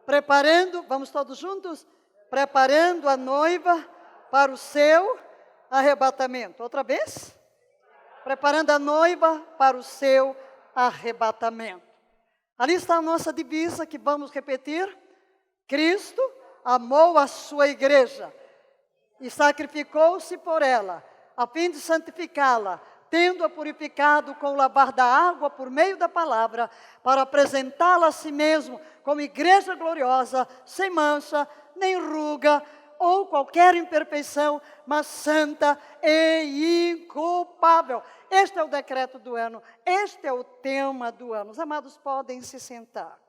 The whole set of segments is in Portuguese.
Preparando, vamos todos juntos? Preparando a noiva para o seu arrebatamento. Outra vez? Preparando a noiva para o seu arrebatamento. Ali está a nossa divisa que vamos repetir. Cristo amou a sua igreja e sacrificou-se por ela, a fim de santificá-la, tendo-a purificado com o lavar da água por meio da palavra, para apresentá-la a si mesmo como igreja gloriosa, sem mancha, nem ruga, ou qualquer imperfeição, mas santa e inculpável. Este é o decreto do ano, este é o tema do ano. Os amados podem se sentar.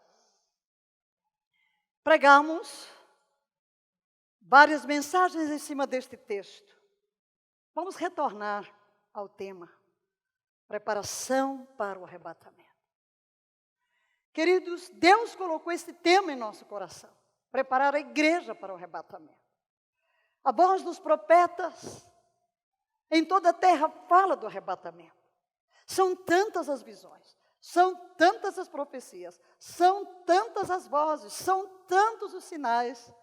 Pregamos várias mensagens em cima deste texto. Vamos retornar ao tema. Preparação para o arrebatamento. Queridos, Deus colocou esse tema em nosso coração. Preparar a igreja para o arrebatamento. A voz dos profetas em toda a terra fala do arrebatamento. São tantas as visões, são tantas as profecias, são tantas as vozes, são tantos os sinais,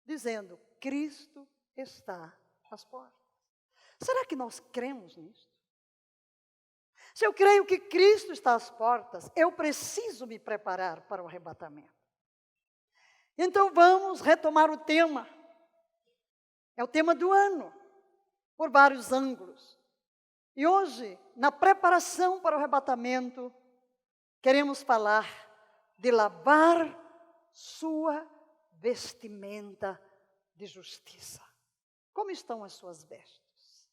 dizendo, Cristo está às portas. Será que nós cremos nisso? Se eu creio que Cristo está às portas, eu preciso me preparar para o arrebatamento. Então vamos retomar o tema. É o tema do ano, por vários ângulos. E hoje, na preparação para o arrebatamento, queremos falar de lavar sua vestimenta de justiça. Como estão as suas vestes?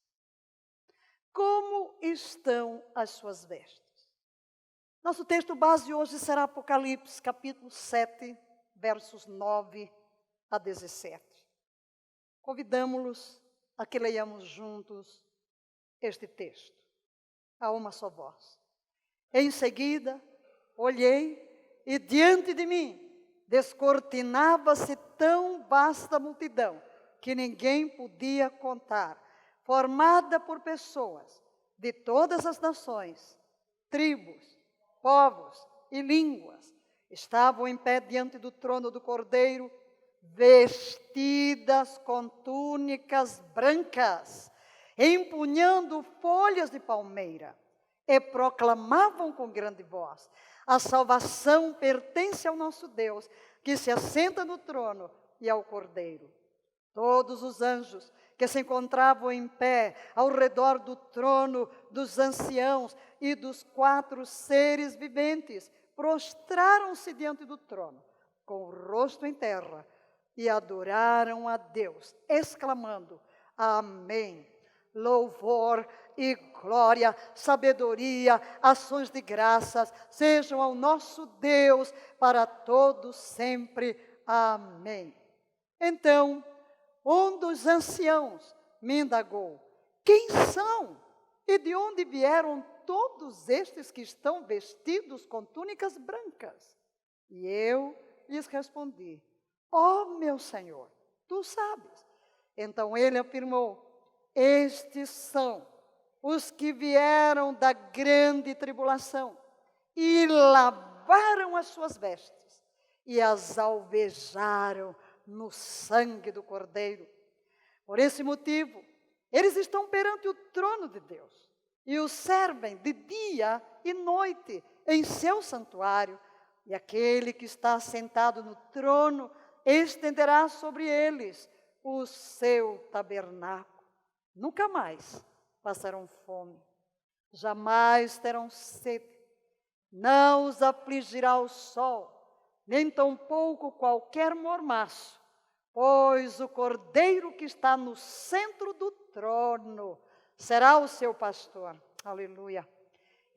Como estão as suas vestes? Nosso texto base hoje será Apocalipse, capítulo 7, versos 9 a 17. Convidamo-los a que leiamos juntos este texto, a uma só voz. Em seguida, olhei e diante de mim descortinava-se tão vasta multidão que ninguém podia contar, formada por pessoas de todas as nações, tribos, povos e línguas. Estavam em pé diante do trono do Cordeiro, vestidas com túnicas brancas, empunhando folhas de palmeira, e proclamavam com grande voz, a salvação pertence ao nosso Deus, que se assenta no trono, e ao Cordeiro. Todos os anjos que se encontravam em pé ao redor do trono, dos anciãos e dos 4 seres viventes, prostraram-se diante do trono, com o rosto em terra, e adoraram a Deus, exclamando, Amém. Louvor e glória, sabedoria, ações de graças, sejam ao nosso Deus para todos sempre. Amém. Então, um dos anciãos me indagou, quem são e de onde vieram todos estes que estão vestidos com túnicas brancas? E eu lhes respondi, meu Senhor, tu sabes. Então ele afirmou, estes são os que vieram da grande tribulação e lavaram as suas vestes e as alvejaram no sangue do Cordeiro. Por esse motivo, eles estão perante o trono de Deus e o servem de dia e noite em seu santuário, e aquele que está sentado no trono estenderá sobre eles o seu tabernáculo. Nunca mais passarão fome, jamais terão sede, não os afligirá o sol, nem tampouco qualquer mormaço, pois o Cordeiro que está no centro do trono será o seu pastor. Aleluia.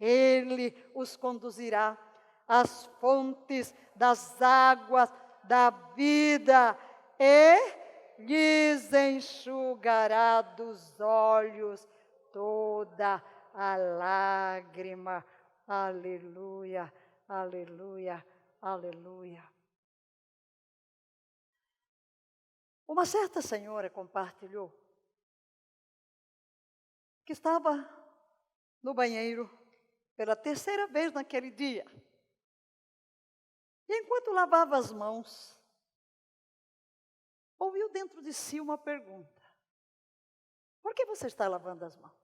Ele os conduzirá às fontes das águas da vida e lhes enxugará dos olhos toda a lágrima. Aleluia, aleluia, aleluia. Uma certa senhora compartilhou que estava no banheiro pela terceira vez naquele dia. E enquanto lavava as mãos, ouviu dentro de si uma pergunta: por que você está lavando as mãos?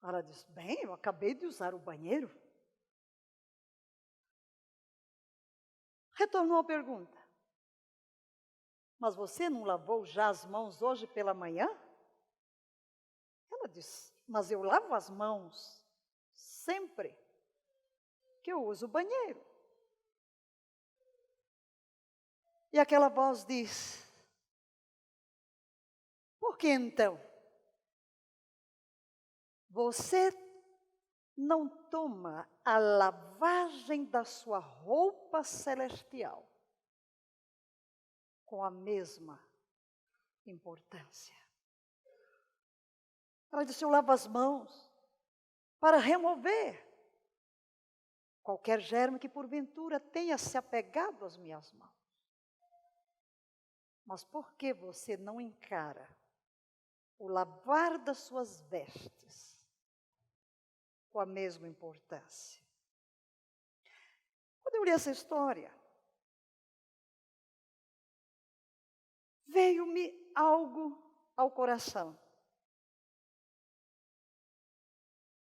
Ela disse: bem, eu acabei de usar o banheiro. Retornou a pergunta: mas você não lavou já as mãos hoje pela manhã? Ela disse: mas eu lavo as mãos sempre que eu uso o banheiro. E aquela voz diz: por que então? Você não toma a lavagem da sua roupa celestial com a mesma importância. Ela disse: eu lavo as mãos para remover qualquer germe que porventura tenha se apegado às minhas mãos. Mas por que você não encara o lavar das suas vestes com a mesma importância? Quando eu li essa história, veio-me algo ao coração.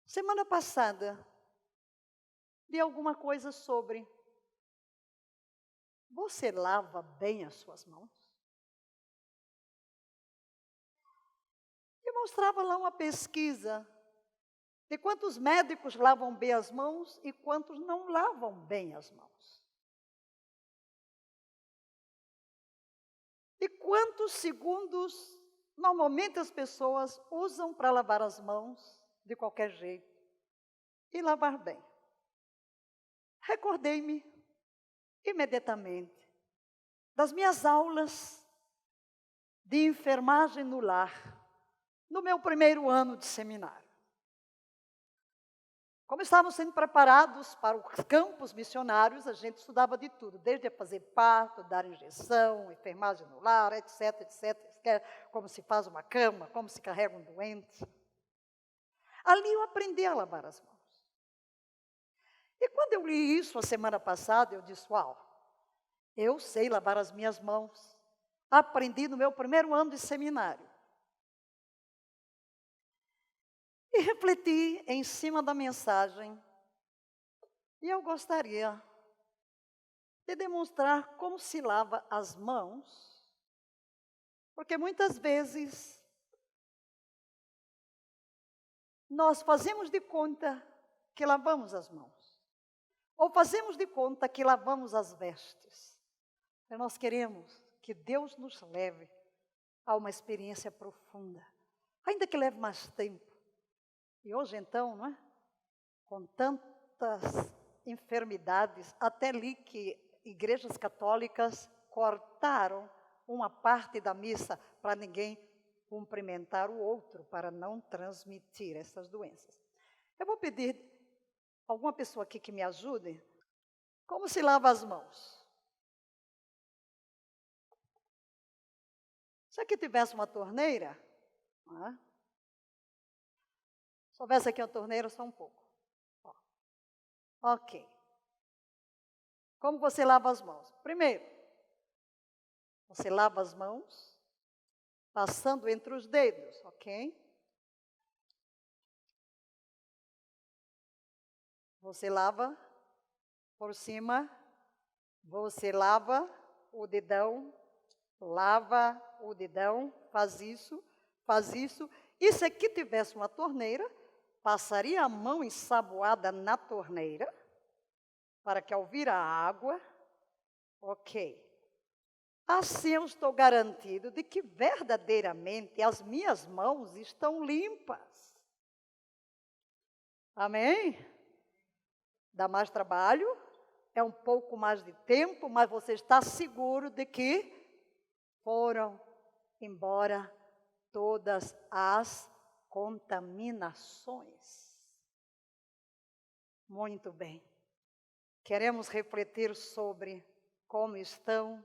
Semana passada, li alguma coisa sobre: você lava bem as suas mãos? E mostrava lá uma pesquisa de quantos médicos lavam bem as mãos e quantos não lavam bem as mãos. E quantos segundos normalmente as pessoas usam para lavar as mãos de qualquer jeito e lavar bem. Recordei-me imediatamente das minhas aulas de enfermagem no lar, no meu primeiro ano de seminário. Como estávamos sendo preparados para os campos missionários, a gente estudava de tudo, desde fazer parto, dar injeção, enfermagem no lar, etc, como se faz uma cama, como se carrega um doente. Ali eu aprendi a lavar as mãos. E quando eu li isso a semana passada, eu disse: uau, eu sei lavar as minhas mãos. Aprendi no meu primeiro ano de seminário. E refleti em cima da mensagem. E eu gostaria de demonstrar como se lava as mãos. Porque muitas vezes nós fazemos de conta que lavamos as mãos. Ou fazemos de conta que lavamos as vestes. E nós queremos que Deus nos leve a uma experiência profunda. Ainda que leve mais tempo. E hoje então, não é? Com tantas enfermidades, até li que igrejas católicas cortaram uma parte da missa para ninguém cumprimentar o outro, para não transmitir essas doenças. Eu vou pedir alguma pessoa aqui que me ajude. Como se lava as mãos? Se aqui tivesse uma torneira, não é? Se houvesse aqui uma torneira, só um pouco. Ó. Ok. Como você lava as mãos? Primeiro, você lava as mãos passando entre os dedos, ok? Você lava por cima, você lava o dedão, faz isso, faz isso. E se aqui tivesse uma torneira, passaria a mão ensaboada na torneira, para que ao vir a água, ok. Assim eu estou garantido de que verdadeiramente as minhas mãos estão limpas. Amém? Dá mais trabalho, é um pouco mais de tempo, mas você está seguro de que foram embora todas as contaminações. Muito bem. Queremos refletir sobre como estão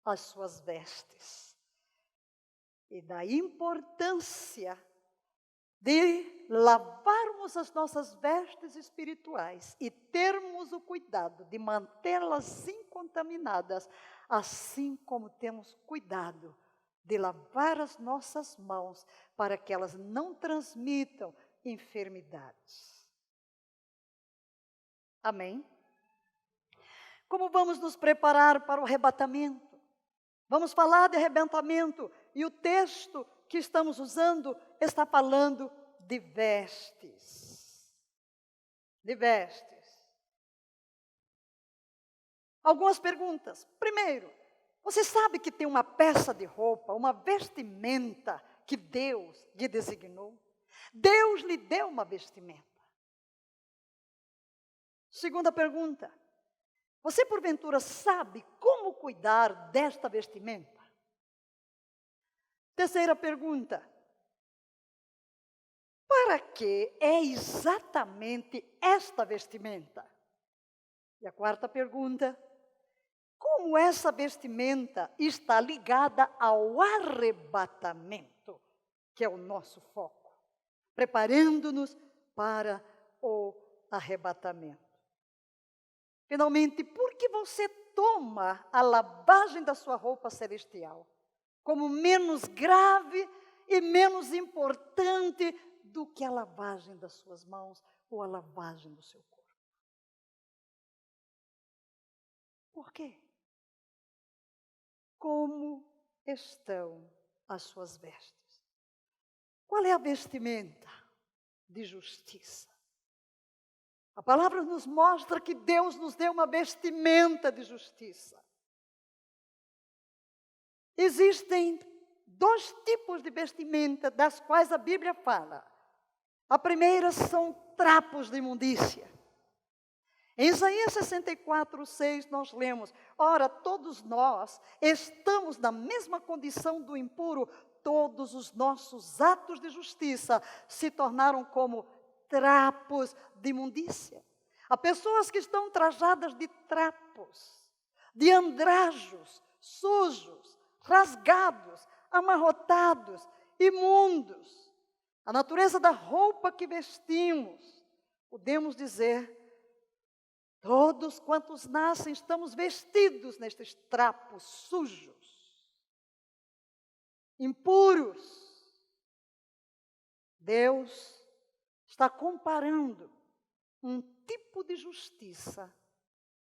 as suas vestes e da importância de lavarmos as nossas vestes espirituais e termos o cuidado de mantê-las incontaminadas, assim como temos cuidado de lavar as nossas mãos para que elas não transmitam enfermidades. Amém? Como vamos nos preparar para o arrebatamento? Vamos falar de arrebatamento e o texto que estamos usando está falando de vestes. De vestes. Algumas perguntas. Primeiro, você sabe que tem uma peça de roupa, uma vestimenta que Deus lhe designou? Deus lhe deu uma vestimenta. Segunda pergunta. Você porventura sabe como cuidar desta vestimenta? Terceira pergunta. Para que é exatamente esta vestimenta? E a quarta pergunta. Como essa vestimenta está ligada ao arrebatamento, que é o nosso foco, preparando-nos para o arrebatamento. Finalmente, por que você toma a lavagem da sua roupa celestial como menos grave e menos importante do que a lavagem das suas mãos ou a lavagem do seu corpo? Por quê? Como estão as suas vestes? Qual é a vestimenta de justiça? A palavra nos mostra que Deus nos deu uma vestimenta de justiça. Existem dois tipos de vestimenta das quais a Bíblia fala. A primeira são trapos de imundícia. Em Isaías 64:6 nós lemos: ora, todos nós estamos na mesma condição do impuro, todos os nossos atos de justiça se tornaram como trapos de imundícia. Há pessoas que estão trajadas de trapos, de andrajos, sujos, rasgados, amarrotados, imundos. A natureza da roupa que vestimos, podemos dizer, todos quantos nascem estamos vestidos nestes trapos sujos, impuros. Deus está comparando um tipo de justiça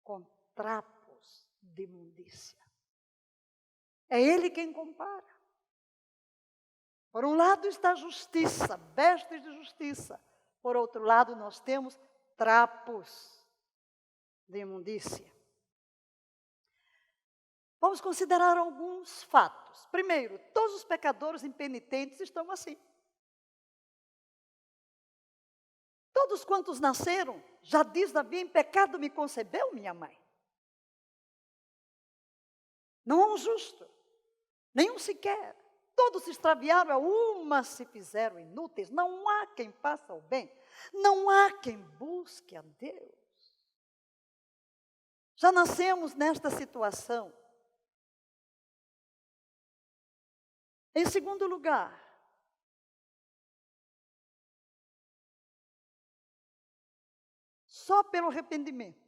com trapos de imundícia. É Ele quem compara. Por um lado está a justiça, vestes de justiça. Por outro lado nós temos trapos de imundícia. Vamos considerar alguns fatos. Primeiro, todos os pecadores impenitentes estão assim. Todos quantos nasceram, já diz Davi, em pecado me concebeu minha mãe. Não há um justo, nenhum sequer. Todos se extraviaram, a uma se fizeram inúteis. Não há quem faça o bem. Não há quem busque a Deus. Já nascemos nesta situação. Em segundo lugar, só pelo arrependimento,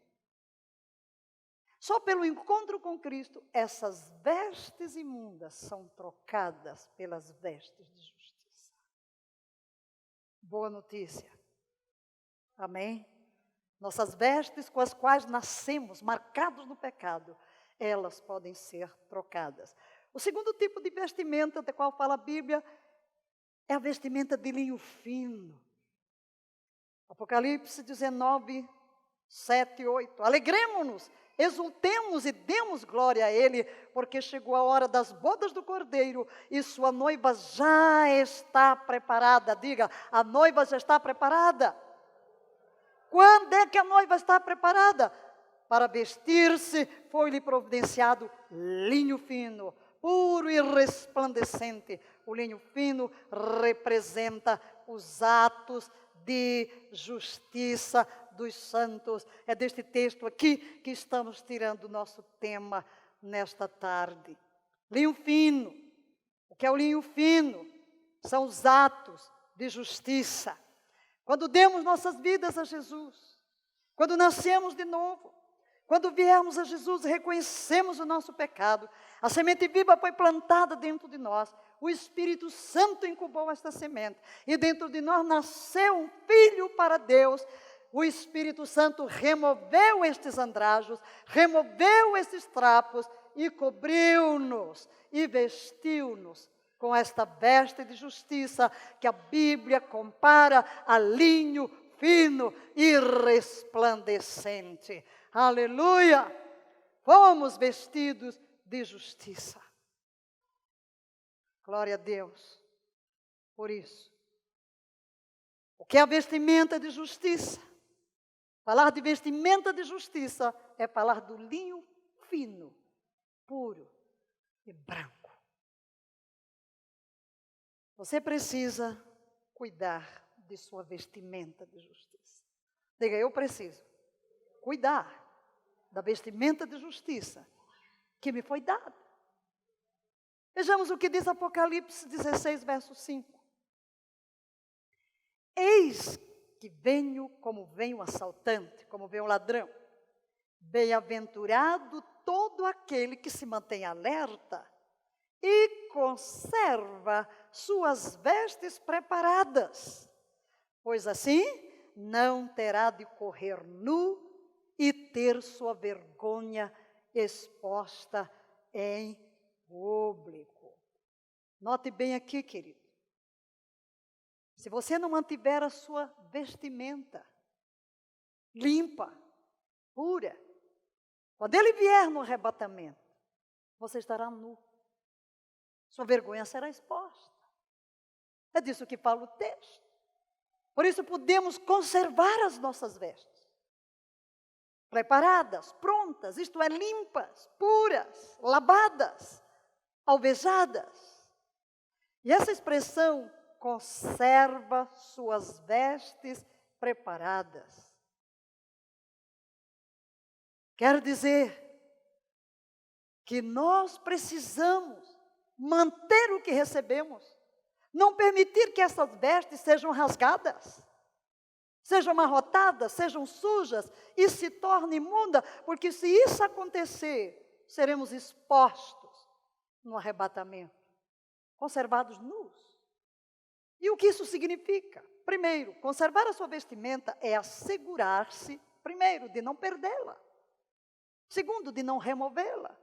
só pelo encontro com Cristo, essas vestes imundas são trocadas pelas vestes de justiça. Boa notícia. Amém? Nossas vestes com as quais nascemos, marcados no pecado, elas podem ser trocadas. O segundo tipo de vestimenta da qual fala a Bíblia é a vestimenta de linho fino. Apocalipse 19, 7 e 8. Alegremo-nos, exultemos e demos glória a Ele, porque chegou a hora das bodas do Cordeiro e sua noiva já está preparada. Diga, a noiva já está preparada. Quando é que a noiva está preparada? Para vestir-se, foi-lhe providenciado linho fino, puro e resplandecente. O linho fino representa os atos de justiça dos santos. É deste texto aqui que estamos tirando o nosso tema nesta tarde. Linho fino. O que é o linho fino? São os atos de justiça. Quando demos nossas vidas a Jesus, quando nascemos de novo, quando viemos a Jesus e reconhecemos o nosso pecado, a semente viva foi plantada dentro de nós, o Espírito Santo incubou esta semente, e dentro de nós nasceu um filho para Deus. O Espírito Santo removeu estes andrajos, removeu estes trapos, e cobriu-nos, e vestiu-nos com esta veste de justiça, que a Bíblia compara a linho fino e resplandecente. Aleluia! Fomos vestidos de justiça. Glória a Deus por isso. O que é a vestimenta de justiça? Falar de vestimenta de justiça é falar do linho fino, puro e branco. Você precisa cuidar de sua vestimenta de justiça. Diga, eu preciso cuidar da vestimenta de justiça que me foi dada. Vejamos o que diz Apocalipse 16, verso 5. Eis que venho como vem o assaltante, como vem o ladrão. Bem-aventurado todo aquele que se mantém alerta e conserva suas vestes preparadas, pois assim não terá de correr nu e ter sua vergonha exposta em público. Note bem aqui, querido. Se você não mantiver a sua vestimenta limpa, pura, quando ele vier no arrebatamento, você estará nu. Sua vergonha será exposta. É disso que fala o texto. Por isso podemos conservar as nossas vestes. Preparadas, prontas, isto é, limpas, puras, lavadas, alvejadas. E essa expressão, conserva suas vestes preparadas, quer dizer que nós precisamos manter o que recebemos, não permitir que essas vestes sejam rasgadas, sejam amarrotadas, sejam sujas e se tornem imundas, porque se isso acontecer, seremos expostos no arrebatamento, conservados nus. E o que isso significa? Primeiro, conservar a sua vestimenta é assegurar-se, primeiro, de não perdê-la. Segundo, de não removê-la.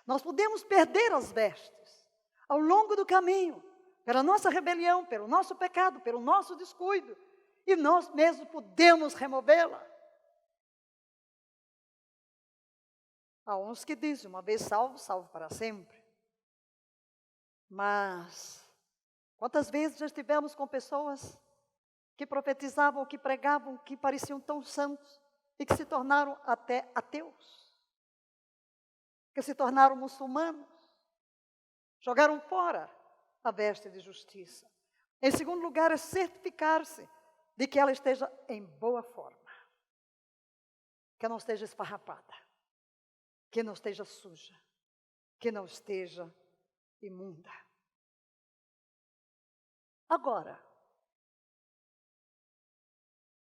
Nós podemos perder as vestes ao longo do caminho, pela nossa rebelião, pelo nosso pecado, pelo nosso descuido. E nós mesmos podemos removê-la. Há uns que dizem, uma vez salvo, salvo para sempre. Mas quantas vezes já estivemos com pessoas que profetizavam, que pregavam, que pareciam tão santos e que se tornaram até ateus, que se tornaram muçulmanos, jogaram fora a veste de justiça. Em segundo lugar, é certificar-se de que ela esteja em boa forma, que não esteja esfarrapada, que não esteja suja, que não esteja imunda. Agora,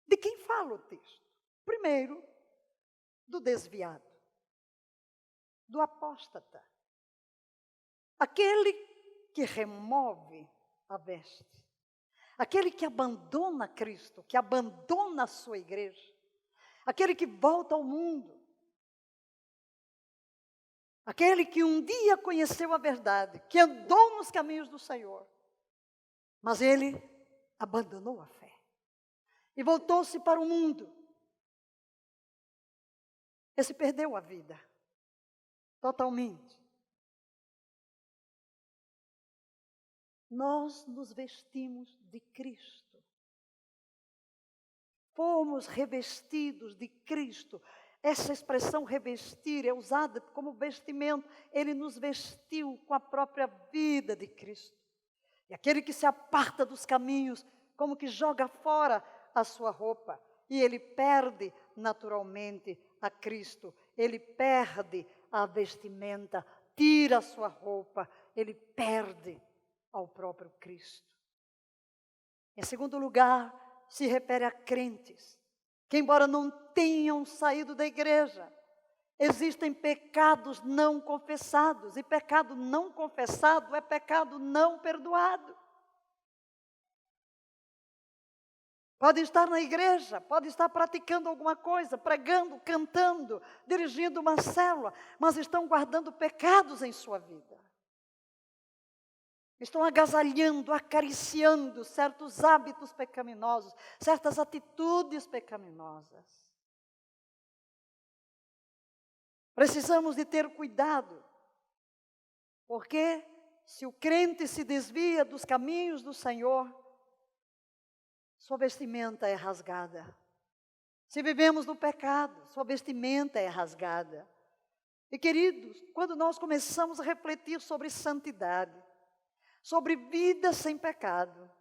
de quem fala o texto? Primeiro, do desviado, do apóstata, aquele que remove a veste, aquele que abandona Cristo, que abandona a sua igreja, aquele que volta ao mundo, aquele que um dia conheceu a verdade, que andou nos caminhos do Senhor, mas ele abandonou a fé e voltou-se para o mundo. Esse perdeu a vida totalmente. Nós nos vestimos de Cristo. Fomos revestidos de Cristo. Essa expressão revestir é usada como vestimento. Ele nos vestiu com a própria vida de Cristo. E aquele que se aparta dos caminhos, como que joga fora a sua roupa. E ele perde naturalmente a Cristo. Ele perde a vestimenta, tira a sua roupa. Ele perde ao próprio Cristo. Em segundo lugar, se refere a crentes, que embora não tenham saído da igreja, existem pecados não confessados, e pecado não confessado é pecado não perdoado. Pode estar na igreja, pode estar praticando alguma coisa, pregando, cantando, dirigindo uma célula, mas estão guardando pecados em sua vida. Estão agasalhando, acariciando certos hábitos pecaminosos, certas atitudes pecaminosas. Precisamos de ter cuidado, porque se o crente se desvia dos caminhos do Senhor, sua vestimenta é rasgada. Se vivemos no pecado, sua vestimenta é rasgada. E queridos, quando nós começamos a refletir sobre santidade, sobre vida sem pecado,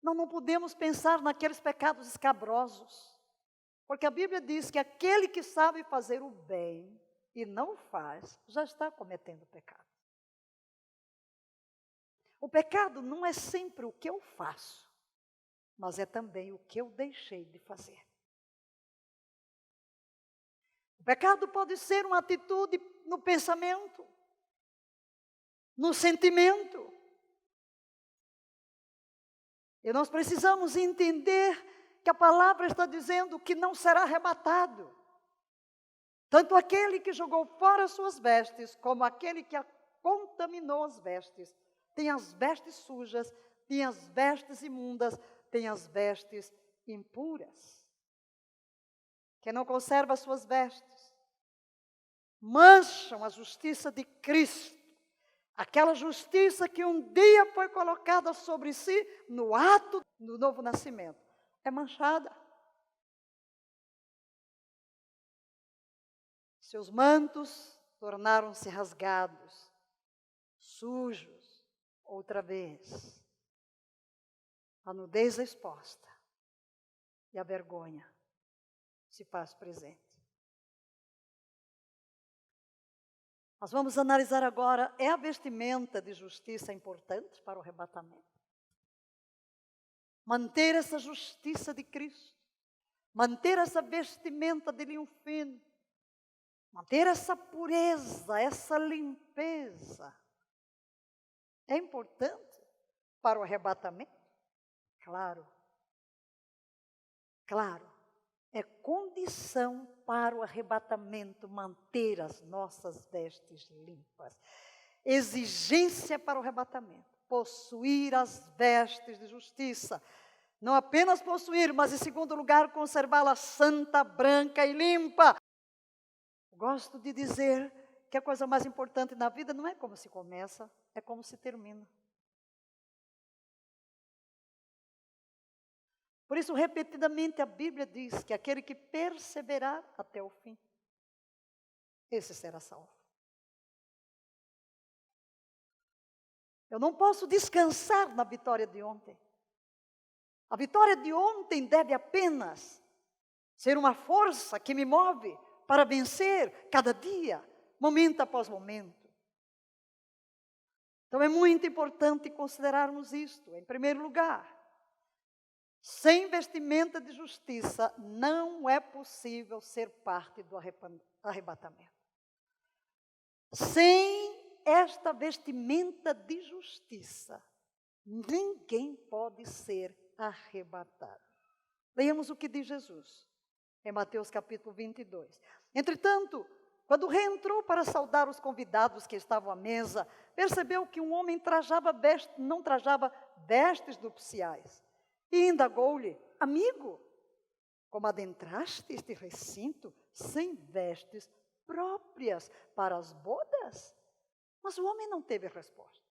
nós não podemos pensar naqueles pecados escabrosos. Porque a Bíblia diz que aquele que sabe fazer o bem e não faz, já está cometendo pecado. O pecado não é sempre o que eu faço, mas é também o que eu deixei de fazer. O pecado pode ser uma atitude no pensamento, no sentimento. E nós precisamos entender que a palavra está dizendo que não será arrebatado. Tanto aquele que jogou fora suas vestes, como aquele que contaminou as vestes. Tem as vestes sujas, tem as vestes imundas, tem as vestes impuras. Quem não conserva as suas vestes, mancham a justiça de Cristo. Aquela justiça que um dia foi colocada sobre si no ato do novo nascimento. É manchada. Seus mantos tornaram-se rasgados, sujos, outra vez. A nudez é exposta e a vergonha se faz presente. Nós vamos analisar agora, é a vestimenta de justiça importante para o arrebatamento? Manter essa justiça de Cristo, manter essa vestimenta de linho fino, manter essa pureza, essa limpeza, é importante para o arrebatamento? Claro. Claro. É condição para o arrebatamento manter as nossas vestes limpas. Exigência para o arrebatamento. Possuir as vestes de justiça. Não apenas possuir, mas em segundo lugar, conservá-la santa, branca e limpa. Gosto de dizer que a coisa mais importante na vida não é como se começa, é como se termina. Por isso, repetidamente, a Bíblia diz que aquele que perseverar até o fim, esse será salvo. Eu não posso descansar na vitória de ontem. A vitória de ontem deve apenas ser uma força que me move para vencer cada dia, momento após momento. Então é muito importante considerarmos isto, em primeiro lugar. Sem vestimenta de justiça, não é possível ser parte do arrebatamento. Sem esta vestimenta de justiça, ninguém pode ser arrebatado. Leiamos o que diz Jesus, em Mateus capítulo 22. Entretanto, quando o rei entrou para saudar os convidados que estavam à mesa, percebeu que um homem não trajava vestes nupciais. E indagou-lhe: amigo, como adentraste este recinto sem vestes próprias para as bodas? Mas o homem não teve resposta.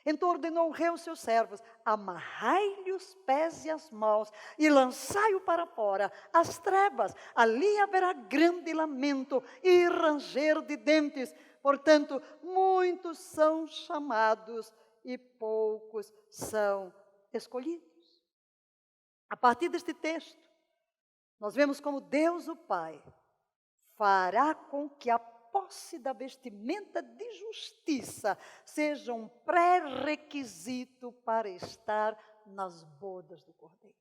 Então ordenou o rei aos seus servos: amarrai-lhe os pés e as mãos e lançai-o para fora, às trevas. Ali haverá grande lamento e ranger de dentes. Portanto, muitos são chamados e poucos são escolhidos. A partir deste texto, nós vemos como Deus, o Pai, fará com que a posse da vestimenta de justiça seja um pré-requisito para estar nas bodas do Cordeiro.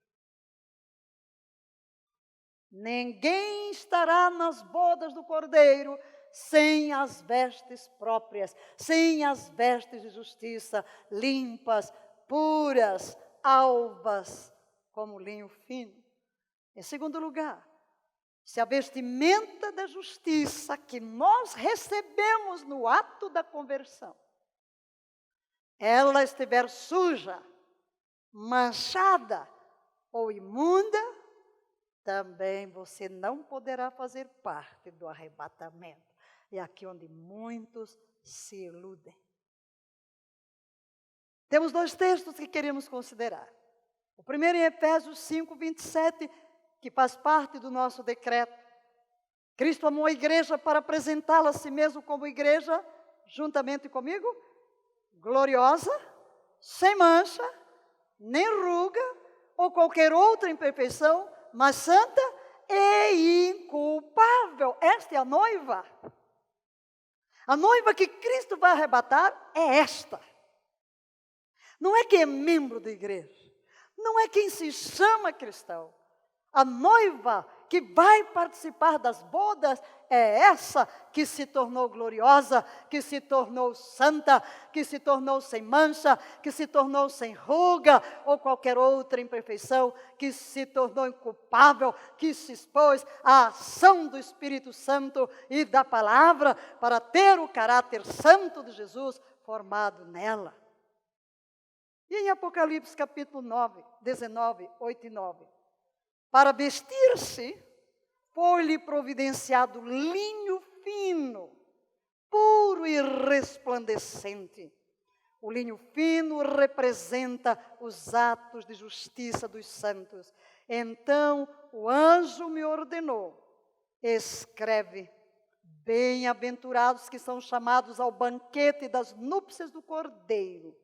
Ninguém estará nas bodas do Cordeiro sem as vestes próprias, sem as vestes de justiça, limpas, puras, alvas, como linho fino. Em segundo lugar, se a vestimenta da justiça que nós recebemos no ato da conversão, ela estiver suja, manchada ou imunda, também você não poderá fazer parte do arrebatamento. É aqui onde muitos se iludem. Temos 2 textos que queremos considerar. O primeiro em Efésios 5, 27, que faz parte do nosso decreto. Cristo amou a igreja para apresentá-la a si mesmo como igreja, juntamente comigo, gloriosa, sem mancha, nem ruga, ou qualquer outra imperfeição, mas santa e inculpável. Esta é a noiva. A noiva que Cristo vai arrebatar é esta. Não é quem é membro da igreja. Não é quem se chama cristão. A noiva que vai participar das bodas é essa que se tornou gloriosa, que se tornou santa, que se tornou sem mancha, que se tornou sem ruga ou qualquer outra imperfeição, que se tornou inculpável, que se expôs à ação do Espírito Santo e da palavra para ter o caráter santo de Jesus formado nela. E em Apocalipse capítulo 9, 19, 8 e 9. Para vestir-se, foi-lhe providenciado linho fino, puro e resplandecente. O linho fino representa os atos de justiça dos santos. Então o anjo me ordenou: escreve, bem-aventurados que são chamados ao banquete das núpcias do Cordeiro.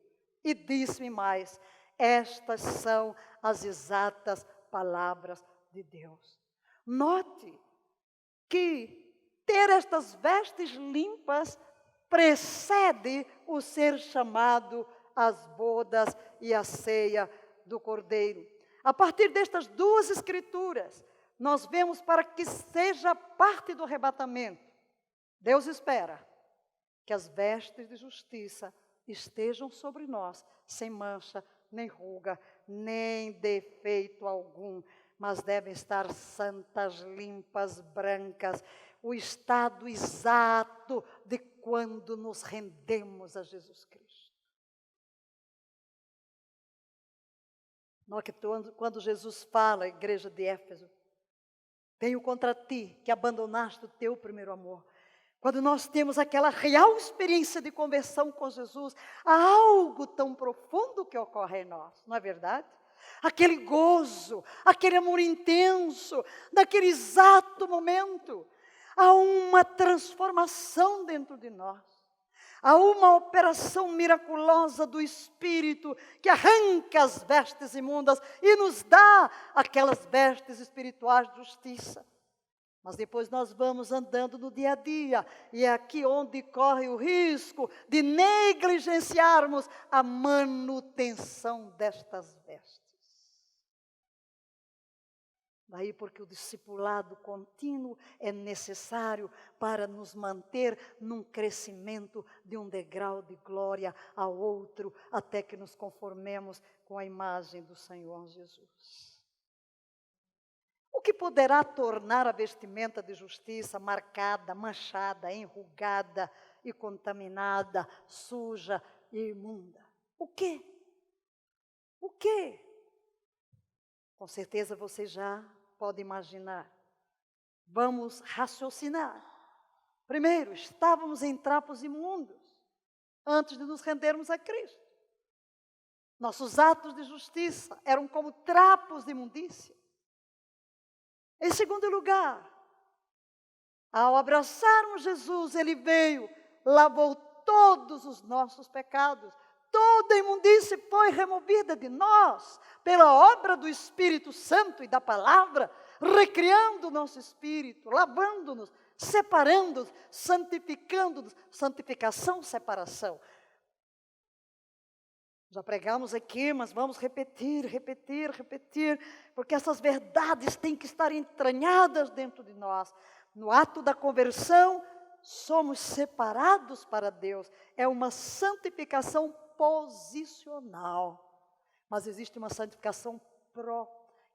E disse-me mais: estas são as exatas palavras de Deus. Note que ter estas vestes limpas precede o ser chamado às bodas e à ceia do Cordeiro. A partir destas 2 escrituras, nós vemos para que seja parte do arrebatamento. Deus espera que as vestes de justiça estejam sobre nós, sem mancha, nem ruga, nem defeito algum, mas devem estar santas, limpas, brancas, o estado exato de quando nos rendemos a Jesus Cristo. Quando Jesus fala à igreja de Éfeso: tenho contra ti que abandonaste o teu primeiro amor. Quando nós temos aquela real experiência de conversão com Jesus, há algo tão profundo que ocorre em nós, não é verdade? Aquele gozo, aquele amor intenso, naquele exato momento, há uma transformação dentro de nós. Há uma operação miraculosa do Espírito que arranca as vestes imundas e nos dá aquelas vestes espirituais de justiça. Mas depois nós vamos andando no dia a dia, e é aqui onde corre o risco de negligenciarmos a manutenção destas vestes. Daí porque o discipulado contínuo é necessário para nos manter num crescimento de um degrau de glória ao outro, até que nos conformemos com a imagem do Senhor Jesus. O que poderá tornar a vestimenta de justiça marcada, manchada, enrugada e contaminada, suja e imunda? O quê? O quê? Com certeza você já pode imaginar. Vamos raciocinar. Primeiro, estávamos em trapos imundos antes de nos rendermos a Cristo. Nossos atos de justiça eram como trapos de imundícia. Em segundo lugar, ao abraçarmos Jesus, Ele veio, lavou todos os nossos pecados. Toda a imundície foi removida de nós, pela obra do Espírito Santo e da palavra, recriando o nosso espírito, lavando-nos, separando-nos, santificando-nos, santificação, separação. Já pregamos aqui, mas vamos repetir, porque essas verdades têm que estar entranhadas dentro de nós. No ato da conversão, somos separados para Deus. É uma santificação posicional. Mas existe uma santificação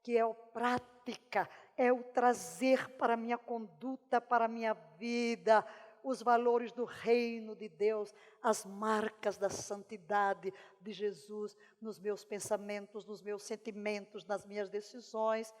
que é prática, é o trazer para a minha conduta, para a minha vida, os valores do reino de Deus, as marcas da santidade de Jesus nos meus pensamentos, nos meus sentimentos, nas minhas decisões.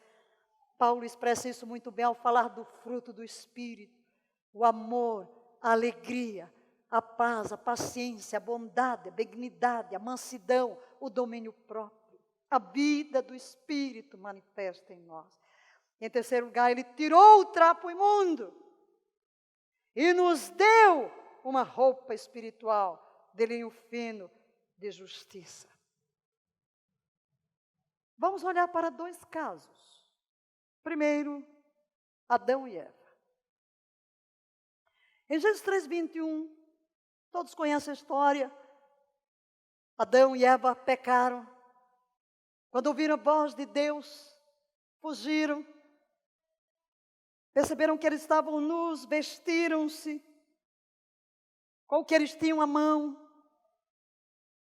Paulo expressa isso muito bem ao falar do fruto do Espírito: o amor, a alegria, a paz, a paciência, a bondade, a benignidade, a mansidão, o domínio próprio. A vida do Espírito manifesta em nós. Em terceiro lugar, ele tirou o trapo imundo e nos deu uma roupa espiritual de linho fino de justiça. Vamos olhar para dois casos. Primeiro, Adão e Eva. Em Gênesis 3:21, todos conhecem a história. Adão e Eva pecaram. Quando ouviram a voz de Deus, fugiram. Perceberam que eles estavam nus, vestiram-se com o que eles tinham à mão.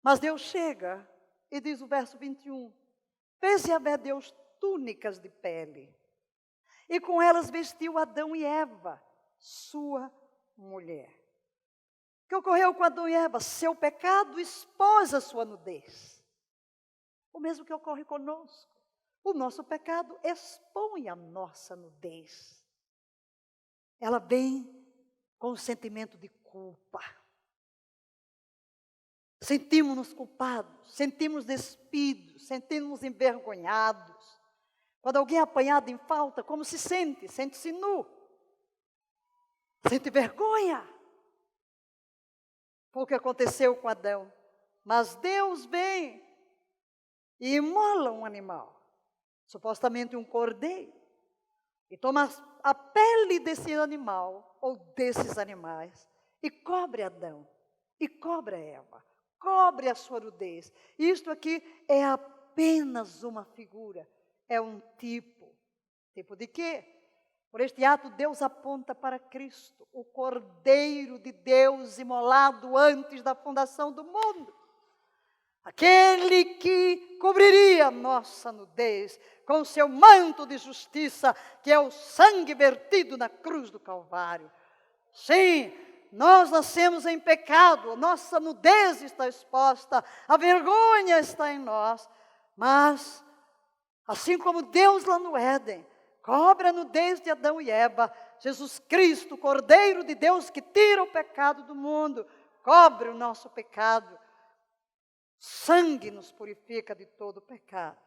Mas Deus chega e diz o verso 21, fez Yahvé Deus túnicas de pele, e com elas vestiu Adão e Eva, sua mulher. O que ocorreu com Adão e Eva? Seu pecado expôs a sua nudez. O mesmo que ocorre conosco. O nosso pecado expõe a nossa nudez. Ela vem com o sentimento de culpa. Sentimos-nos culpados, sentimos despidos, sentimos envergonhados. Quando alguém é apanhado em falta, como se sente? Sente-se nu. Sente vergonha. Foi o que aconteceu com Adão. Mas Deus vem e imola um animal, supostamente um cordeiro, e toma a pele desse animal, ou desses animais, e cobre Adão, e cobre Eva, cobre a sua nudez. Isto aqui é apenas uma figura, é um tipo. Tipo de quê? Por este ato, Deus aponta para Cristo, o Cordeiro de Deus imolado antes da fundação do mundo. Aquele que cobriria nossa nudez com o seu manto de justiça, que é o sangue vertido na cruz do Calvário. Sim, nós nascemos em pecado, nossa nudez está exposta, a vergonha está em nós, mas, assim como Deus lá no Éden, cobre a nudez de Adão e Eva, Jesus Cristo, Cordeiro de Deus que tira o pecado do mundo, cobre o nosso pecado. Sangue nos purifica de todo pecado.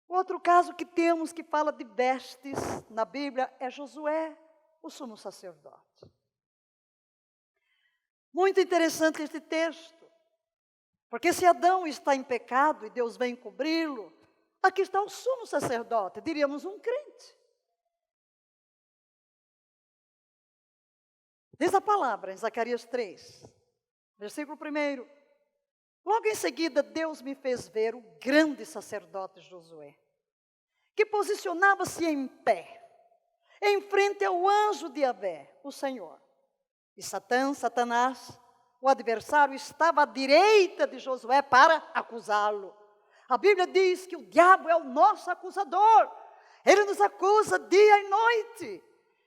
Outro caso que temos que fala de vestes na Bíblia é Josué, o sumo sacerdote. Muito interessante este texto, porque se Adão está em pecado e Deus vem cobri-lo, aqui está o sumo sacerdote, diríamos um crente. Diz a palavra em Zacarias 3, versículo 1. Logo em seguida, Deus me fez ver o grande sacerdote Josué, que posicionava-se em pé, em frente ao anjo de Yahvé, o Senhor. E Satanás, o adversário, estava à direita de Josué para acusá-lo. A Bíblia diz que o diabo é o nosso acusador. Ele nos acusa dia e noite.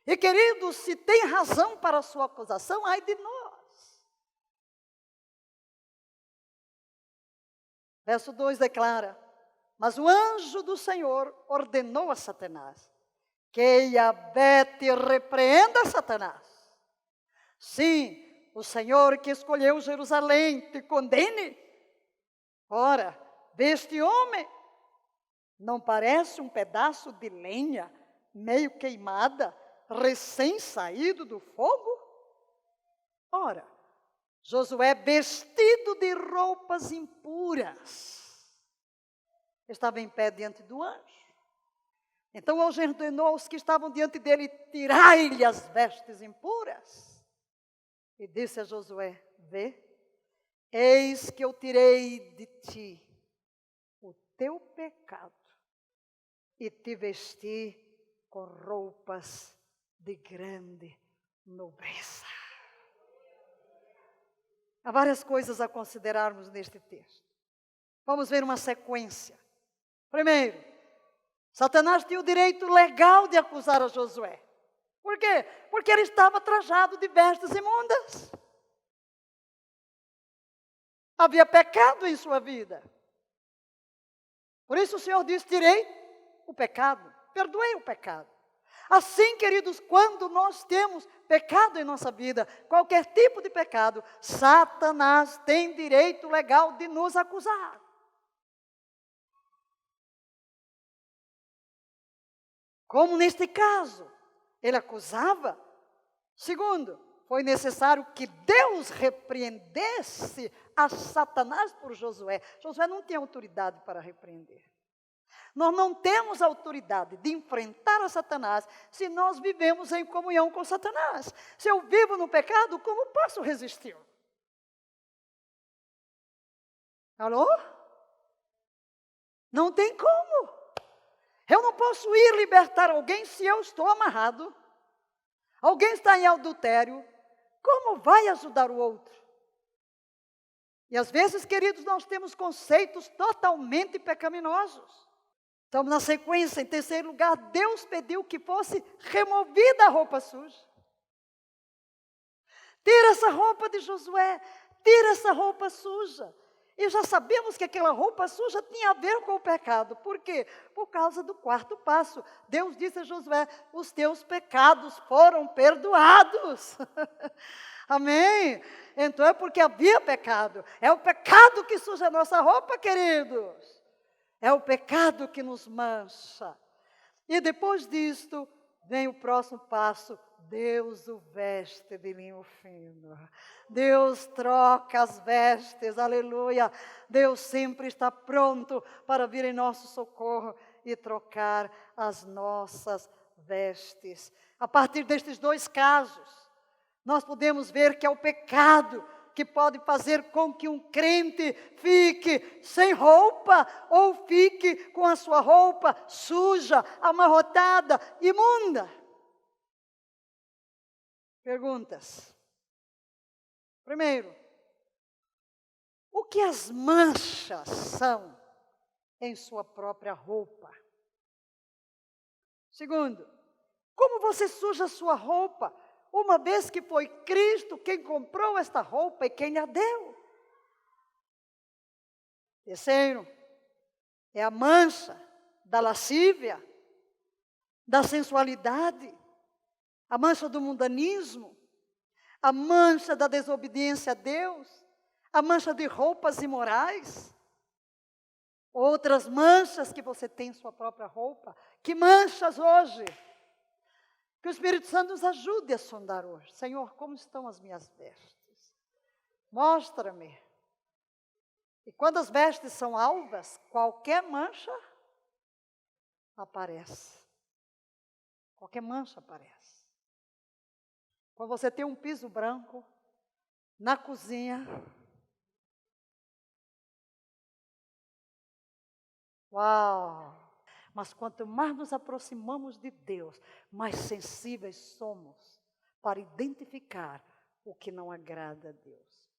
E, queridos, se tem razão para a sua acusação, ai de nós. Verso 2 declara, mas o anjo do Senhor ordenou a Satanás, que Yahvé te repreenda, Satanás. Sim, o Senhor que escolheu Jerusalém te condene. Ora, deste homem, não parece um pedaço de lenha, meio queimada, recém-saído do fogo? Ora, Josué, vestido de roupas impuras, estava em pé diante do anjo. Então o anjo ordenou aos que estavam diante dele, tirai-lhe as vestes impuras. E disse a Josué, vê, Eis que eu tirei de ti o teu pecado e te vesti com roupas de grande nobreza. Há várias coisas a considerarmos neste texto. Vamos ver uma sequência. Primeiro, Satanás tinha o direito legal de acusar a Josué. Por quê? Porque ele estava trajado de vestes imundas. Havia pecado em sua vida. Por isso o Senhor diz: tirei o pecado, perdoei o pecado. Assim, queridos, quando nós temos pecado em nossa vida, qualquer tipo de pecado, Satanás tem direito legal de nos acusar. Como neste caso, ele acusava. Segundo, foi necessário que Deus repreendesse a Satanás por Josué. Josué não tinha autoridade para repreender. Nós não temos autoridade de enfrentar a Satanás se nós vivemos em comunhão com Satanás. Se eu vivo no pecado, como posso resistir? Alô? Não tem como. Eu não posso ir libertar alguém se eu estou amarrado. Alguém está em adultério. Como vai ajudar o outro? E às vezes, queridos, nós temos conceitos totalmente pecaminosos. Então, na sequência, em terceiro lugar, Deus pediu que fosse removida a roupa suja. Tira essa roupa de Josué, tira essa roupa suja. E já sabemos que aquela roupa suja tinha a ver com o pecado. Por quê? Por causa do quarto passo. Deus disse a Josué: os teus pecados foram perdoados. Amém? Então é porque havia pecado. É o pecado que suja a nossa roupa, queridos. É o pecado que nos mancha. E depois disto, vem o próximo passo. Deus o veste de linho fino. Deus troca as vestes, aleluia. Deus sempre está pronto para vir em nosso socorro e trocar as nossas vestes. A partir destes dois casos, nós podemos ver que é o pecado que pode fazer com que um crente fique sem roupa ou fique com a sua roupa suja, amarrotada, imunda. Perguntas. Primeiro, o que as manchas são em sua própria roupa? Segundo, como você suja a sua roupa, uma vez que foi Cristo quem comprou esta roupa e quem a deu? Terceiro, é a mancha da lascívia, da sensualidade, a mancha do mundanismo, a mancha da desobediência a Deus, a mancha de roupas imorais, outras manchas que você tem em sua própria roupa. Que manchas hoje? Que o Espírito Santo nos ajude a sondar hoje. Senhor, como estão as minhas vestes? Mostra-me. E quando as vestes são alvas, qualquer mancha aparece. Qualquer mancha aparece. Quando você tem um piso branco na cozinha, uau! Mas quanto mais nos aproximamos de Deus, mais sensíveis somos para identificar o que não agrada a Deus.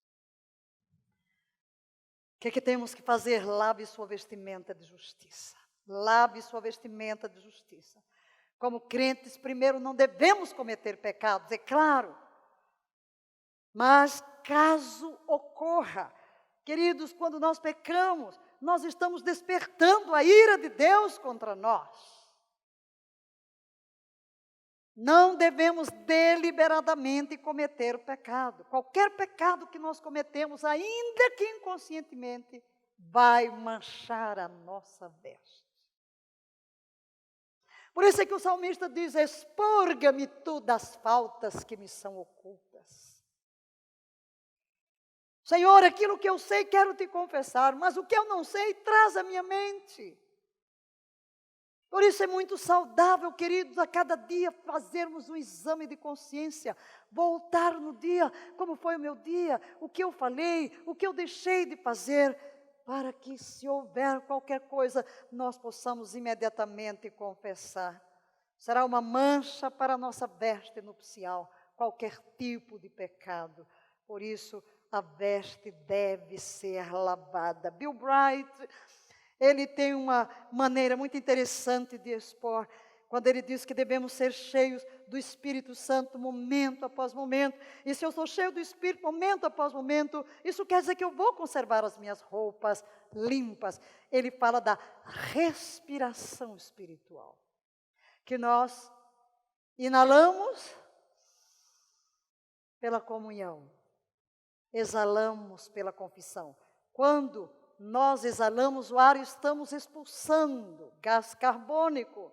O que é que temos que fazer? Lave sua vestimenta de justiça. Lave sua vestimenta de justiça. Como crentes, primeiro, não devemos cometer pecados, é claro. Mas caso ocorra, queridos, quando nós pecamos, nós estamos despertando a ira de Deus contra nós. Não devemos deliberadamente cometer pecado. Qualquer pecado que nós cometemos, ainda que inconscientemente, vai manchar a nossa veste. Por isso é que o salmista diz: expurga-me tu das faltas que me são ocultas. Senhor, aquilo que eu sei, quero te confessar, mas o que eu não sei, traz à minha mente. Por isso é muito saudável, queridos, a cada dia fazermos um exame de consciência, voltar no dia, como foi o meu dia, o que eu falei, o que eu deixei de fazer, para que se houver qualquer coisa, nós possamos imediatamente confessar. Será uma mancha para a nossa veste nupcial, qualquer tipo de pecado. Por isso, a veste deve ser lavada. Bill Bright, ele tem uma maneira muito interessante de expor, quando ele diz que devemos ser cheios do Espírito Santo momento após momento. E se eu sou cheio do Espírito momento após momento, isso quer dizer que eu vou conservar as minhas roupas limpas. Ele fala da respiração espiritual, que nós inalamos pela comunhão, exalamos pela confissão. Quando nós exalamos o ar, estamos expulsando gás carbônico.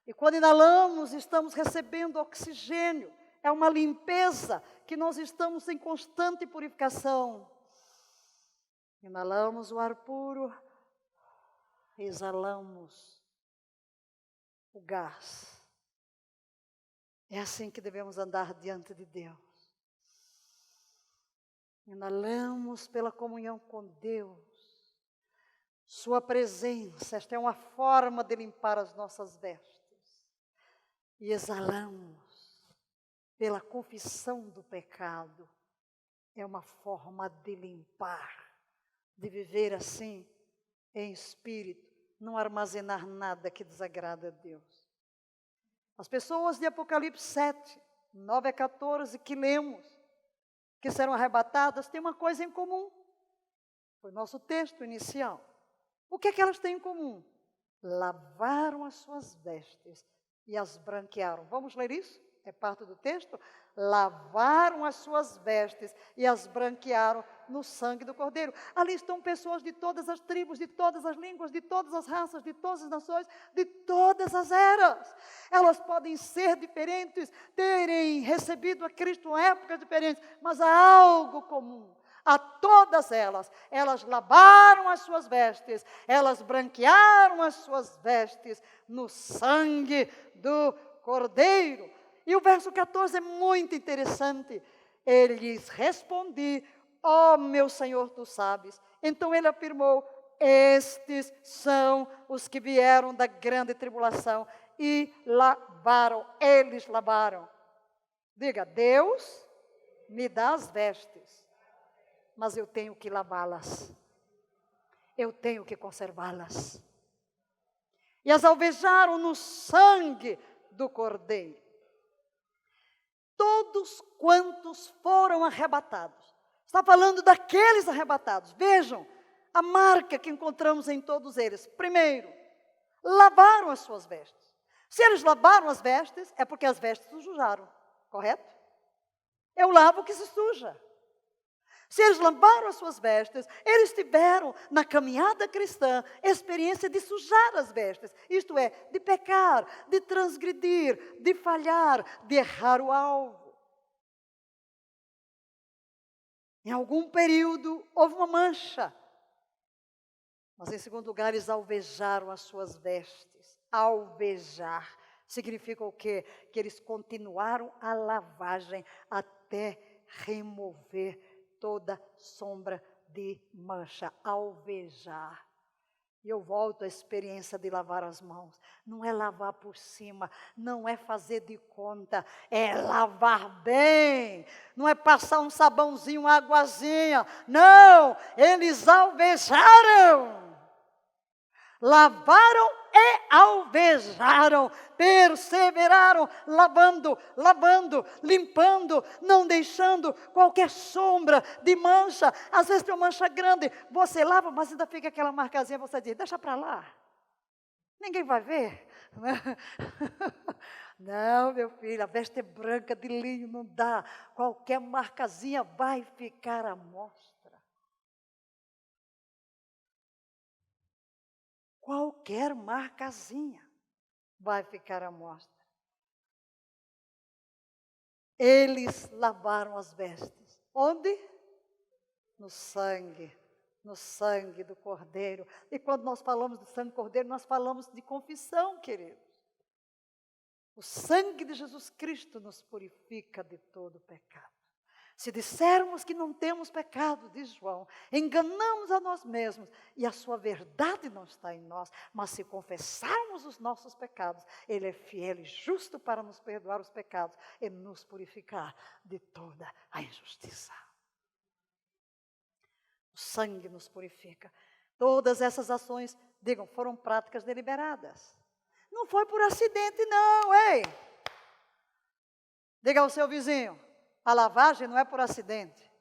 E quando inalamos, estamos recebendo oxigênio. É uma limpeza que nós estamos em constante purificação. Inalamos o ar puro, exalamos o gás. É assim que devemos andar diante de Deus. Inalamos pela comunhão com Deus, sua presença. Esta é uma forma de limpar as nossas vestes. E exalamos pela confissão do pecado. É uma forma de limpar, de viver assim, em espírito, não armazenar nada que desagrada a Deus. As pessoas de Apocalipse 7, 9 a 14, que lemos, que serão arrebatadas, têm uma coisa em comum. Foi nosso texto inicial. O que é que elas têm em comum? Lavaram as suas vestes e as branquearam. Vamos ler isso? É parte do texto. Lavaram as suas vestes e as branquearam no sangue do Cordeiro. Ali estão pessoas de todas as tribos, de todas as línguas, de todas as raças, de todas as nações, de todas as eras. Elas podem ser diferentes, terem recebido a Cristo em épocas diferentes, mas há algo comum. A todas elas lavaram as suas vestes, elas branquearam as suas vestes no sangue do Cordeiro. E o verso 14 é muito interessante. Ele lhes respondi, ó meu Senhor, tu sabes. Então ele afirmou, estes são os que vieram da grande tribulação e lavaram, eles lavaram. Diga, Deus me dá as vestes, mas eu tenho que lavá-las. Eu tenho que conservá-las. E as alvejaram no sangue do Cordeiro. Todos quantos foram arrebatados. Está falando daqueles arrebatados. Vejam a marca que encontramos em todos eles. Primeiro, lavaram as suas vestes. Se eles lavaram as vestes, é porque as vestes se sujaram. Correto? Eu lavo o que se suja. Se eles lavaram as suas vestes, eles tiveram, na caminhada cristã, experiência de sujar as vestes. Isto é, de pecar, de transgredir, de falhar, de errar o alvo. Em algum período, houve uma mancha. Mas, em segundo lugar, eles alvejaram as suas vestes. Alvejar significa o quê? Que eles continuaram a lavagem até remover toda sombra de mancha, alvejar. E eu volto à experiência de lavar as mãos. Não é lavar por cima, não é fazer de conta, é lavar bem. Não é passar um sabãozinho, uma aguazinha. Não, eles alvejaram. Lavaram e alvejaram, perseveraram, lavando, limpando, não deixando qualquer sombra de mancha. Às vezes tem uma mancha grande, você lava, mas ainda fica aquela marcazinha, você diz, deixa para lá, ninguém vai ver. Não, meu filho, a veste é branca de linho, não dá, qualquer marcazinha vai ficar à mostra. Qualquer marcazinha vai ficar à mostra. Eles lavaram as vestes. Onde? No sangue no sangue do Cordeiro. E quando nós falamos do sangue do Cordeiro, nós falamos de confissão, queridos. O sangue de Jesus Cristo nos purifica de todo pecado. Se dissermos que não temos pecado, diz João, enganamos a nós mesmos e a sua verdade não está em nós. Mas se confessarmos os nossos pecados, Ele é fiel e justo para nos perdoar os pecados e nos purificar de toda a injustiça. O sangue nos purifica. Todas essas ações, digam, foram práticas deliberadas. Não foi por acidente, não, ei! Diga ao seu vizinho, a lavagem não é por acidente.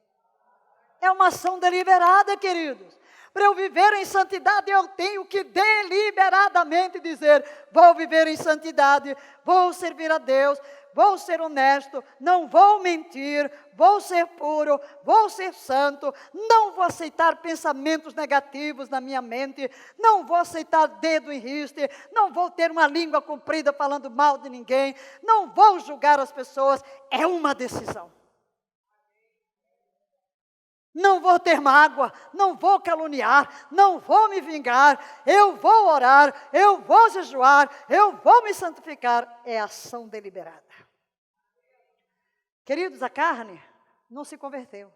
É uma ação deliberada, queridos. Para eu viver em santidade, eu tenho que deliberadamente dizer, vou viver em santidade, vou servir a Deus, vou ser honesto, não vou mentir, vou ser puro, vou ser santo, não vou aceitar pensamentos negativos na minha mente, não vou aceitar dedo em riste, não vou ter uma língua comprida falando mal de ninguém, não vou julgar as pessoas, é uma decisão. Não vou ter mágoa, não vou caluniar, não vou me vingar, eu vou orar, eu vou jejuar, eu vou me santificar. É ação deliberada. Queridos, a carne não se converteu.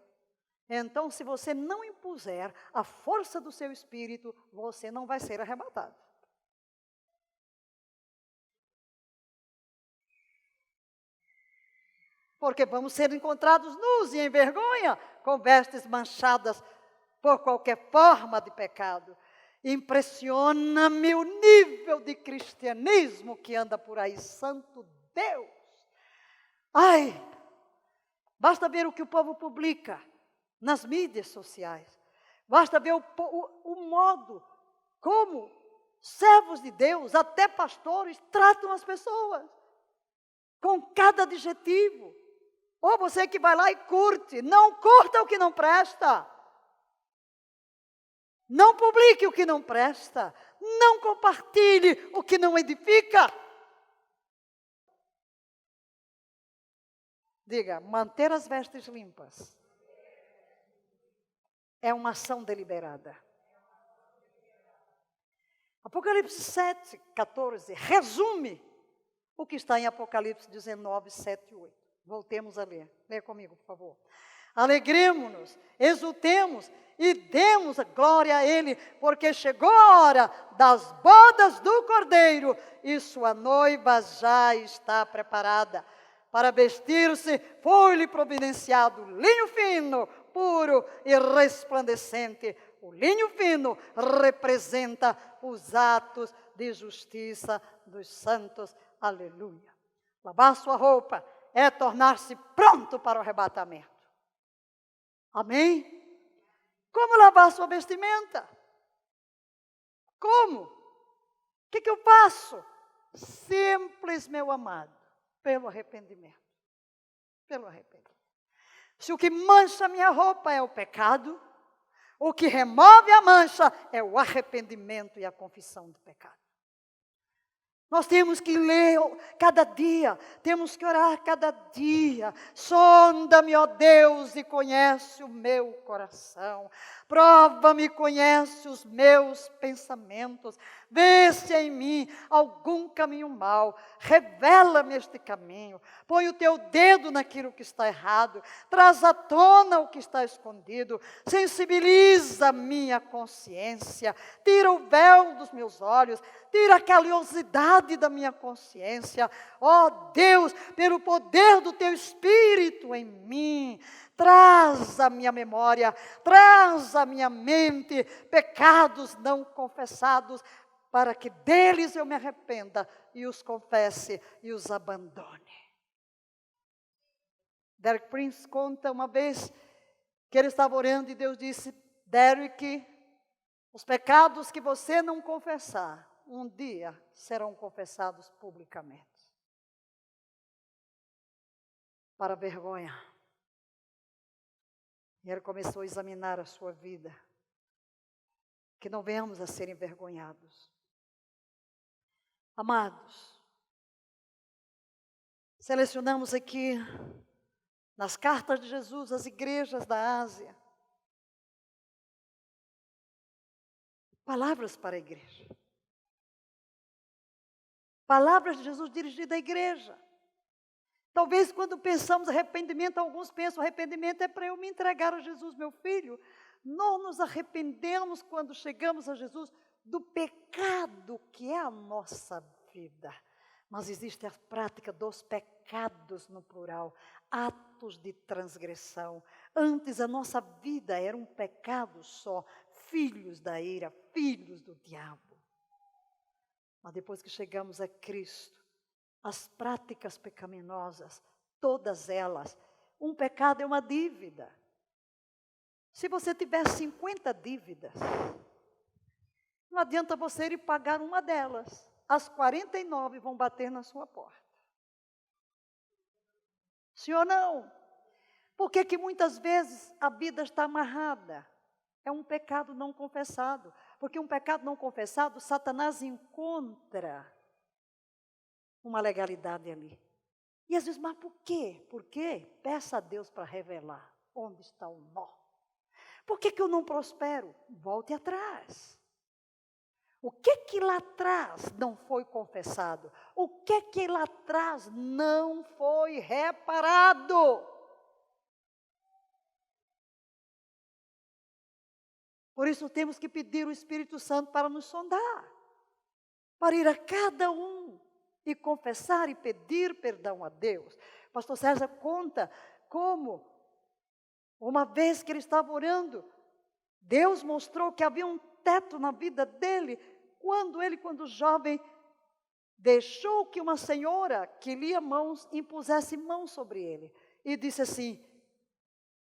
Então, se você não impuser a força do seu espírito, você não vai ser arrebatado. Porque vamos ser encontrados nus e em vergonha, com vestes manchadas por qualquer forma de pecado. Impressiona-me o nível de cristianismo que anda por aí, santo Deus. Ai, basta ver o que o povo publica nas mídias sociais. Basta ver o modo como servos de Deus, até pastores, tratam as pessoas. Com cada adjetivo. Ou você que vai lá e curte, não curta o que não presta. Não publique o que não presta. Não compartilhe o que não edifica. Diga, manter as vestes limpas é uma ação deliberada. Apocalipse 7, 14, resume o que está em Apocalipse 19, 7 e 8. Voltemos a ler. Leia comigo, por favor. Alegremo-nos, exultemos e demos a glória a Ele, porque chegou a hora das bodas do Cordeiro e sua noiva já está preparada. Para vestir-se, foi-lhe providenciado linho fino, puro e resplandecente. O linho fino representa os atos de justiça dos santos. Aleluia. Lavar sua roupa é tornar-se pronto para o arrebatamento. Amém? Como lavar sua vestimenta? Como? O que eu faço? Simples, meu amado, pelo arrependimento. Pelo arrependimento. Se o que mancha minha roupa é o pecado, o que remove a mancha é o arrependimento e a confissão do pecado. Nós temos que ler cada dia, temos que orar cada dia. Sonda-me, ó Deus, e conhece o meu coração. Prova-me, conhece os meus pensamentos. Vê se em mim algum caminho mau. Revela-me este caminho. Põe o teu dedo naquilo que está errado. Traz à tona o que está escondido. Sensibiliza a minha consciência. Tira o véu dos meus olhos. Tira a caliosidade da minha consciência. Ó Deus, pelo poder do teu Espírito em mim, traz à minha memória, traz à minha mente pecados não confessados, para que deles eu me arrependa e os confesse e os abandone. Derek Prince conta uma vez que ele estava orando e Deus disse: Derek, os pecados que você não confessar, um dia serão confessados publicamente. Para a vergonha. E ele começou a examinar a sua vida. Que não venhamos a ser envergonhados. Amados, selecionamos aqui, nas cartas de Jesus, as igrejas da Ásia. Palavras para a igreja. Palavras de Jesus dirigidas à igreja. Talvez quando pensamos arrependimento, alguns pensam arrependimento é para eu me entregar a Jesus, meu filho. Nós nos arrependemos quando chegamos a Jesus do pecado que é a nossa vida. Mas existe a prática dos pecados no plural, atos de transgressão. Antes a nossa vida era um pecado só, filhos da ira, filhos do diabo. Mas depois que chegamos a Cristo, as práticas pecaminosas, todas elas, um pecado é uma dívida. Se você tiver 50 dívidas, não adianta você ir pagar uma delas. As 49 vão bater na sua porta. Sim ou não? Por que muitas vezes a vida está amarrada? É um pecado não confessado. Porque um pecado não confessado, Satanás encontra uma legalidade ali. E às vezes, mas por quê? Por quê? Peça a Deus para revelar onde está o nó. Por que eu não prospero? Volte atrás. O que lá atrás não foi confessado? O que lá atrás não foi reparado? Por isso temos que pedir o Espírito Santo para nos sondar, para ir a cada um e confessar e pedir perdão a Deus. Pastor César conta como, uma vez que ele estava orando, Deus mostrou que havia um teto na vida dele, quando jovem, deixou que uma senhora que lia mãos, impusesse mãos sobre ele. E disse assim,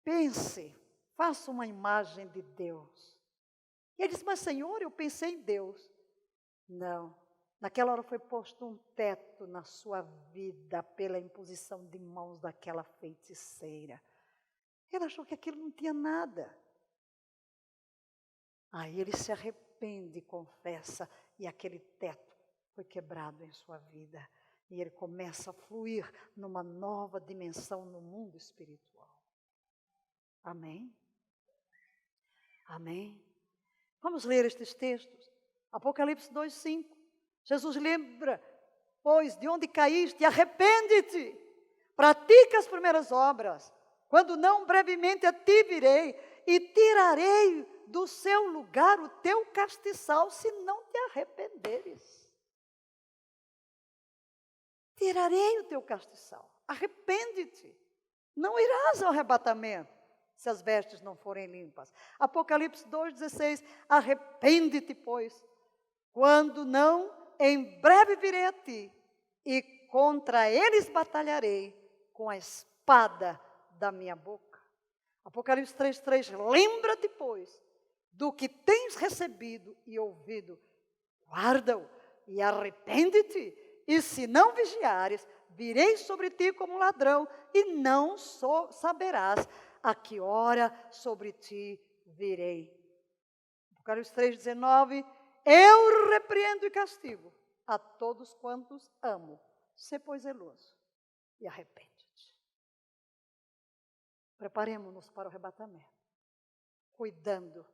pense, faça uma imagem de Deus. E ele disse, mas Senhor, eu pensei em Deus. Não, naquela hora foi posto um teto na sua vida, pela imposição de mãos daquela feiticeira. Ele achou que aquilo não tinha nada. Aí ele se arrepende, confessa, e aquele teto foi quebrado em sua vida. E ele começa a fluir numa nova dimensão no mundo espiritual. Amém? Amém? Vamos ler estes textos. Apocalipse 2:5. Jesus lembra, pois, de onde caíste, arrepende-te, pratica as primeiras obras. Quando não, brevemente a ti virei e tirarei do seu lugar o teu castiçal, se não te arrependeres. Tirarei o teu castiçal. Arrepende-te. Não irás ao arrebatamento, se as vestes não forem limpas. Apocalipse 2:16. Arrepende-te, pois, quando não, em breve virei a ti, e contra eles batalharei com a espada da minha boca. Apocalipse 3:3. Lembra-te, pois, do que tens recebido e ouvido, guarda-o e arrepende-te, e se não vigiares, virei sobre ti como ladrão, e não saberás a que hora sobre ti virei. Apocalipse 3:19, eu repreendo e castigo a todos quantos amo. Sê, pois, zeloso e arrepende-te. Preparemo-nos para o arrebatamento, cuidando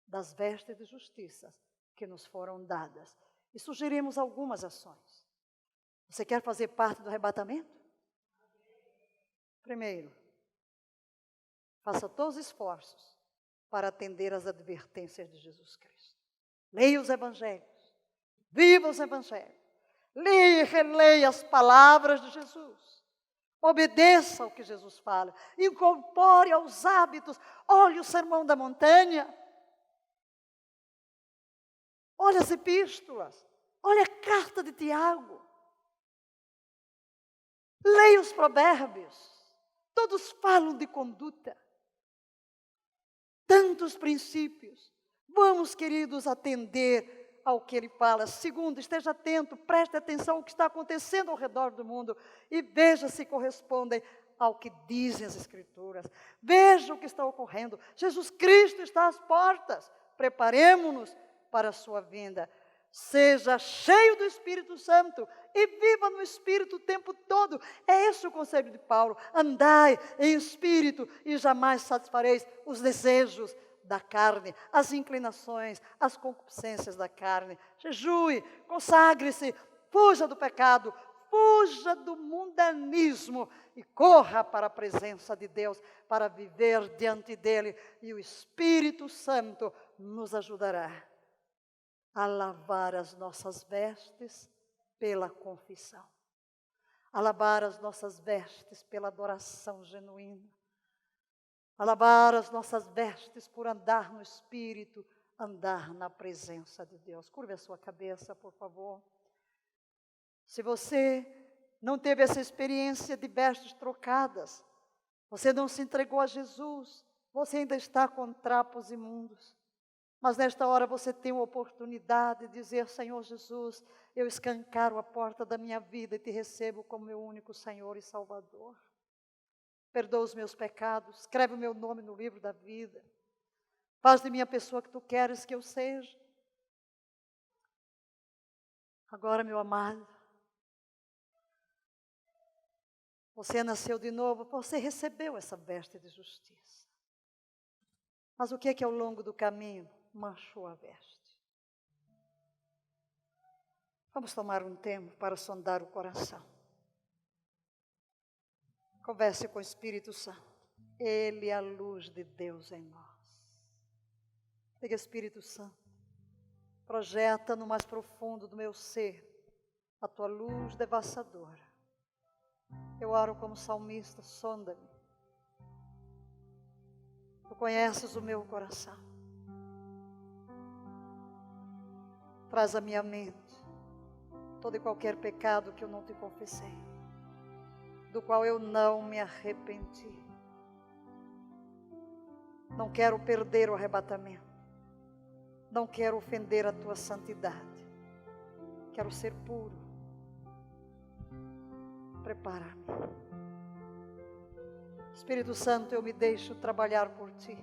das vestes de justiça que nos foram dadas. E sugerimos algumas ações. Você quer fazer parte do arrebatamento? Primeiro, faça todos os esforços para atender às advertências de Jesus Cristo. Leia os evangelhos, viva os evangelhos, leia e releia as palavras de Jesus. Obedeça ao que Jesus fala, incorpore aos hábitos, olhe o sermão da montanha, olha as epístolas, olha a carta de Tiago, leia os provérbios, todos falam de conduta, tantos princípios. Vamos, queridos, atender ao que ele fala. Segundo, esteja atento, preste atenção ao que está acontecendo ao redor do mundo e veja se correspondem ao que dizem as Escrituras. Veja o que está ocorrendo. Jesus Cristo está às portas. Preparemo-nos para a sua vinda. Seja cheio do Espírito Santo e viva no Espírito o tempo todo. É esse o conselho de Paulo. Andai em Espírito e jamais satisfareis os desejos da carne, as inclinações, as concupiscências da carne. Jejue, consagre-se, fuja do pecado, fuja do mundanismo e corra para a presença de Deus, para viver diante dEle. E o Espírito Santo nos ajudará a lavar as nossas vestes pela confissão, a lavar as nossas vestes pela adoração genuína, a lavar as nossas vestes por andar no Espírito, andar na presença de Deus. Curve a sua cabeça, por favor. Se você não teve essa experiência de vestes trocadas, você não se entregou a Jesus, você ainda está com trapos imundos. Mas nesta hora você tem a oportunidade de dizer: Senhor Jesus, eu escancaro a porta da minha vida e te recebo como meu único Senhor e Salvador. Perdoa os meus pecados, escreve o meu nome no livro da vida. Faz de mim a pessoa que tu queres que eu seja. Agora, meu amado, você nasceu de novo, você recebeu essa veste de justiça. Mas o que é que ao longo do caminho manchou a veste? Vamos tomar um tempo para sondar o coração. Converse com o Espírito Santo. Ele é a luz de Deus em nós. Diga: Espírito Santo, projeta no mais profundo do meu ser a tua luz devassadora. Eu oro como salmista: sonda-me. Tu conheces o meu coração. Traz à minha mente todo e qualquer pecado que eu não te confessei, do qual eu não me arrependi. Não quero perder o arrebatamento. Não quero ofender a tua santidade. Quero ser puro. Prepara-me. Espírito Santo, eu me deixo trabalhar por ti.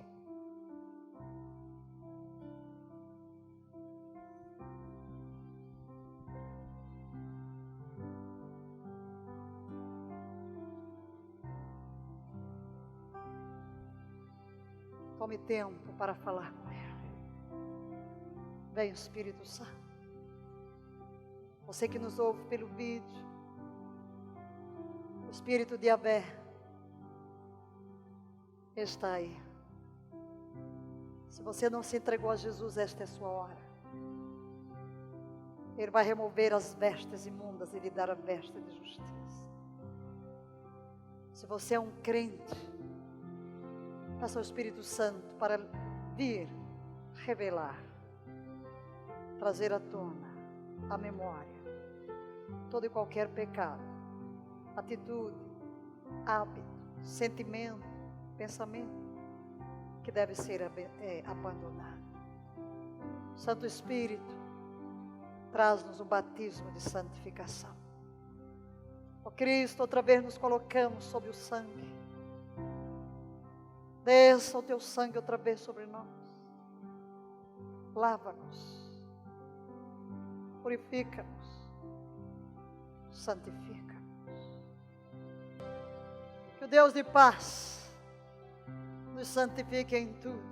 Tome tempo para falar com Ele. Vem, Espírito Santo. Você que nos ouve pelo vídeo, o Espírito de Yahvé está aí. Se você não se entregou a Jesus, esta é a sua hora. Ele vai remover as vestes imundas e lhe dar a veste de justiça. Se você é um crente, peça ao Espírito Santo para vir revelar, trazer à tona a memória todo e qualquer pecado, atitude, hábito, sentimento, pensamento que deve ser abandonado. Santo Espírito, traz-nos um batismo de santificação. Ó Cristo, outra vez nos colocamos sob o sangue. Desça o teu sangue outra vez sobre nós. Lava-nos. Purifica-nos. Santifica-nos. Que o Deus de paz nos santifique em tudo.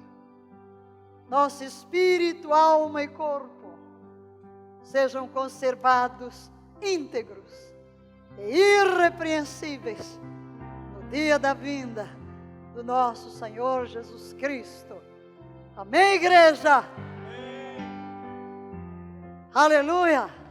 Nosso espírito, alma e corpo sejam conservados íntegros e irrepreensíveis no dia da vinda do nosso Senhor Jesus Cristo. Amém, igreja? Amém. Aleluia!